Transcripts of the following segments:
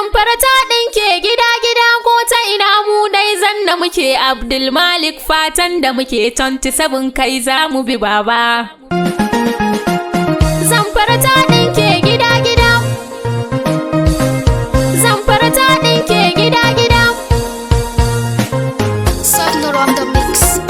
Zamfara ta dinke gida-gida ko ta ina mu dai zanna muke Abdulmalik fatan da muke 27 kai za mu bi baba. Zamfara ta dinke gida-gida. Zamfara ta dinke gida-gida. Sognor on the mix.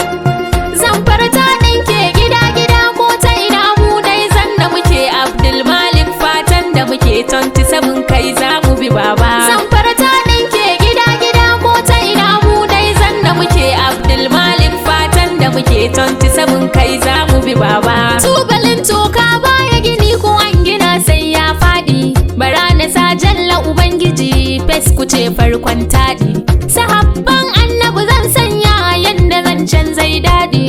Zamfara ta dinke gida-gida ko ta ina mu dai zanna muke Abdulmalik fatan da muke 27 kai za mu bi baba. Zamfara ta dinke gida-gida ko ta ina mu dai zanna muke Abdulmalik fatan da muke 27 kai za mu bi baba. Tubalin toka baya gini ko an gina sai ya fadi. Bara na sa jalla ubangiji fes kuce farkon tadi. Sahabban annabi zan sanya yanda zancen zai dadi.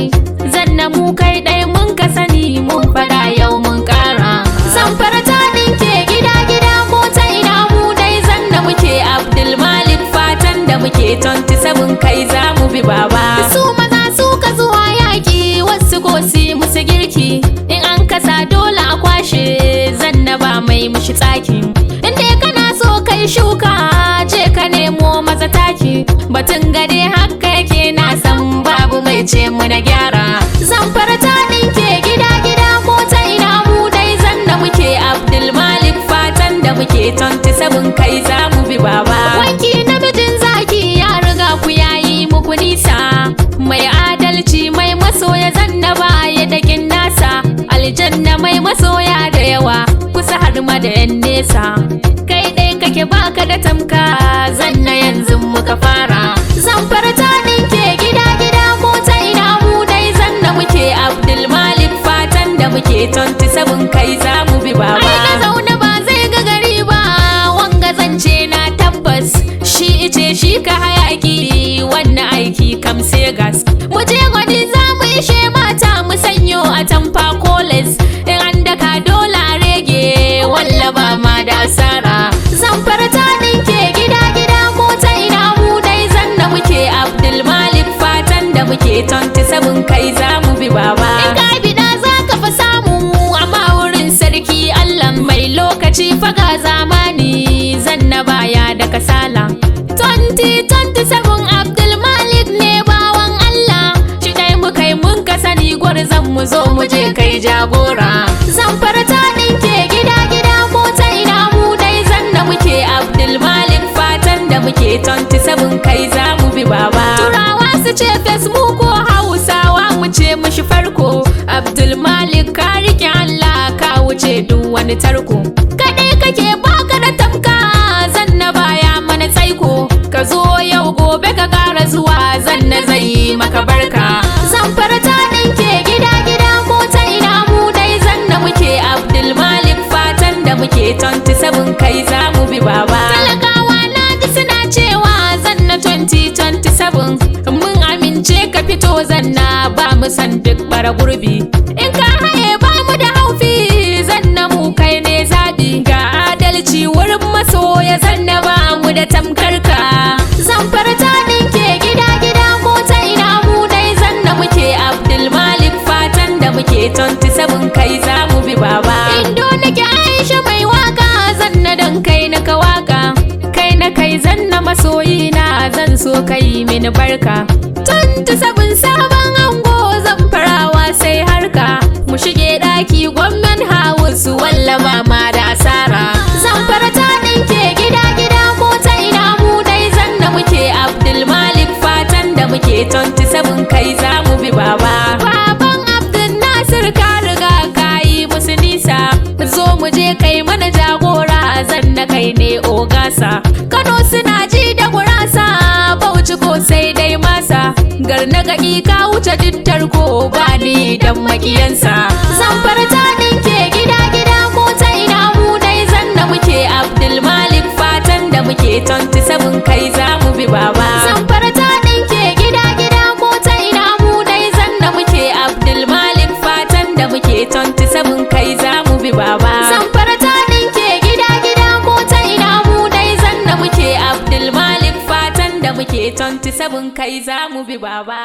Zanna mu kai dai mun ka sani mun fada yau mun kara. Zamfara ta dinke gida-gida ko ta ina mu dai zanna muke Abdulmalik fatan da muke 27 kai za mu bi baba. Su maza su ka zuwa yaki wasu gosi musu girki. In an kasa dole a kwashe zanna ba mai mushi tsaki. Inda kana so kai shuka je ka nemo maza taki. Batun gade haka yake na san babu mai ce mu na gyara. Zamfara ta dinke gida-gida ko ta ina mu dai zanna muke Abdulmalik fatan da muke 27 kai za mu bi baba. Wanki namijin zaki ya riga ku yayi muku nisa. Mai adalci mai masoya zanna baya da kin nasa. Aljanna mai masoya da yawa kusa har ma da yan nesa. Kai dai kake baka da tamka zanna yanzu muka fara. Zamfara ta dinke gida-gida ko ta ina mu dai zanna muke Abdulmalik fatan da muke 27 kai za mu bi baba. Ai na zaune ba zai ga gari ba wanga zance na tabbas. Shi ice shi ka hayaki wannan aiki kam sai gas. Mu je gwadi za mu ishe mata mu sanyo a tamfa koles. In an daka dole a rege walla ba ma da asara. Zamfara ta dinke gida-gida ko ta ina mu dai zanna muke Abdulmalik fatan da muke 27 kai za mu bi baba. In ka bida za ka fa samu amma wurin sarki Allah mai lokaci faga zamani zanna baya da kasala. 2027 Abdulmalik ne bawan Allah shi dai mu kai mun ka sani gwarzan mu zo mu je kai jagora. Zamfara ta dinke gida-gida ko ta ina mu dai zanna muke Abdulmalik fatan da muke 27 kai za mu bi baba. Turawa su ce Facebook ko Hausawa mu ce mushi farko. Abdulmalik ka rike Allah ka wuce duk wani tarko. Kadai kake baka da tamka zanna baya mana tsaiko. Ka zo yau gobe ka kara zuwa zanna zai maka barka. Zamfara ta dinke gida-gida ko ta ina mu dai zanna muke Abdulmalik fatan da muke 27 kai za mu bi baba. Talakawa na ji suna cewa zanna 2027 mun amince ka fito zanna ba mu san duk bara gurbi. In ka haye ba mu da haufi zanna mu kai ne zabi. Ga adalci wurin masoya zanna ba mu da tamkarka. Zamfara ta dinke gida-gida ko ta ina mu dai zanna muke Abdulmalik fatan da muke 27 kai za mu bi baba. Indo nake Aisha mai waka zanna don kai na ka waka. Kai na kai zanna masoyina zan so kai mini barka. 27 sabon ango Zamfarawa sai harka. Mu shige daki gwamnan house walla mama da asara. Zamfara ta dinke gida-gida ko ta ina mu dai zanna muke Abdulmalik fatan da muke 27 kai za mu bi baba. Baban Abdul Nasir ka riga ka yi musu nisa. Zo mu je kai mana jagora zanna kai ne ogasa. Kano suna ji da gurasa Bauchi ko sai dai masa. Garna gaɗi ka wuce dittar ko ba ni dan makiyansa. Zamfara ta dinke gida-gida ko ta ina mu dai zanna muke Abdulmalik fatan da muke 27 kai za mu bi baba. Zamfara ta dinke gida-gida ko ta ina mu dai zanna muke Abdulmalik fatan da muke 27 kai za mu bi baba. Zamfara ta dinke gida-gida ko ta ina mu dai zanna muke Abdulmalik fatan da muke 27 kai za mu bi baba.